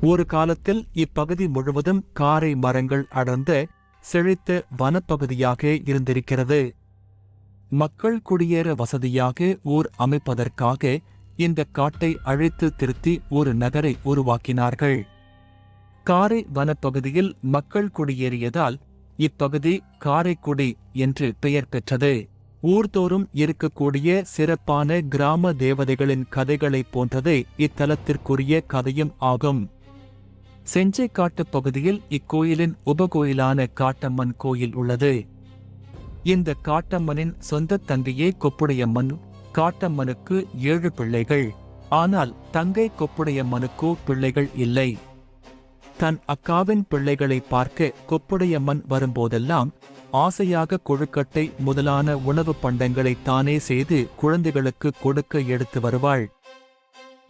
ஒரு காலத்தில் இப்பகுதி முழுவதும் காரை மரங்கள் அடர்ந்த செழித்த வனப்பகுதியாக இருந்திருக்கிறது. மக்கள் குடியேற வசதியாக ஊர் அமைப்பதற்காக இந்த காட்டை அழித்து திருத்தி ஒரு நகரை உருவாக்கினார்கள். காரை வனப்பகுதியில் மக்கள் குடியேறியதால் இப்பகுதி காரைக்குடி என்று பெயர் பெற்றது. ஊர்தோறும் இருக்கக்கூடிய சிறப்பான கிராம தேவதைகளின் கதைகளைப் போன்றதே இத்தலத்திற்குரிய கதையும் ஆகும். செஞ்சைக்காட்டுப் பகுதியில் இக்கோயிலின் உபகோயிலான காட்டம்மன் கோயில் உள்ளது. இந்த காட்டம்மனின் சொந்த தங்கையே கொப்புடையம்மன். காட்டம்மனுக்கு 7 பிள்ளைகள். ஆனால் தங்கை கொப்புடையம்மனுக்கோ பிள்ளைகள் இல்லை. தன் அக்காவின் பிள்ளைகளை பார்க்க கொப்புடையம்மன் வரும்போதெல்லாம் ஆசையாக கொழுக்கட்டை முதலான உணவுப் பண்டங்களை தானே செய்து குழந்தைகளுக்கு கொடுக்க எடுத்து வருவாள்.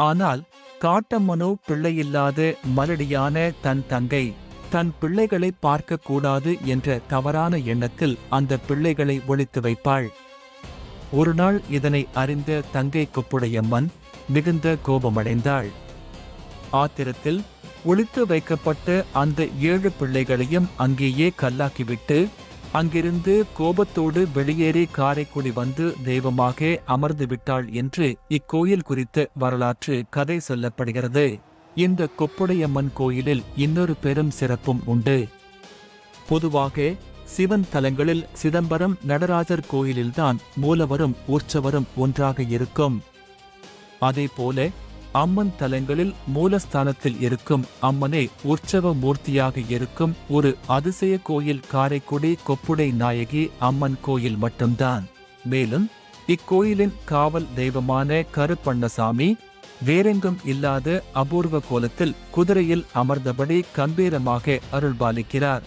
ஆனால் காட்டம்மனோ பிள்ளையில்லாத மலடியான தன் தங்கை தன் பிள்ளைகளை பார்க்க கூடாது என்ற தவறான எண்ணத்தில் அந்த பிள்ளைகளை ஒளித்து வைப்பாள். ஒருநாள் இதனை அறிந்த தங்கை கொப்புடையம்மன் மிகுந்த கோபமடைந்தாள். ஆத்திரத்தில் ஒளித்து வைக்கப்பட்ட அந்த 7 பிள்ளைகளையும் அங்கேயே கல்லாக்கிவிட்டு அங்கிருந்து கோபத்தோடு வெளியேறி காரைக்குடி வந்து தெய்வமாக அமர்ந்து விட்டாள் என்று இக்கோயில் குறித்த வரலாற்று கதை சொல்லப்படுகிறது. இந்த கொப்புடையம்மன் கோயிலில் இன்னொரு பெரும் சிறப்பும் உண்டு. பொதுவாக சிவன் தலங்களில் சிதம்பரம் நடராஜர் கோயிலில்தான் மூலவரும் உற்சவரும் ஒன்றாக இருக்கும். அதேபோல அம்மன் தலங்களில் மூலஸ்தானத்தில் இருக்கும் அம்மனே உற்சவ மூர்த்தியாக இருக்கும் ஒரு அதிசய கோயில் காரைக்குடி கொப்புடை நாயகி அம்மன் கோயில் மட்டும்தான். மேலும் இக்கோயிலின் காவல் தெய்வமான கருப்பண்ணசாமி வேறெங்கும் இல்லாத அபூர்வ கோலத்தில் குதிரையில் அமர்ந்தபடி கம்பீரமாக அருள்பாலிக்கிறார்.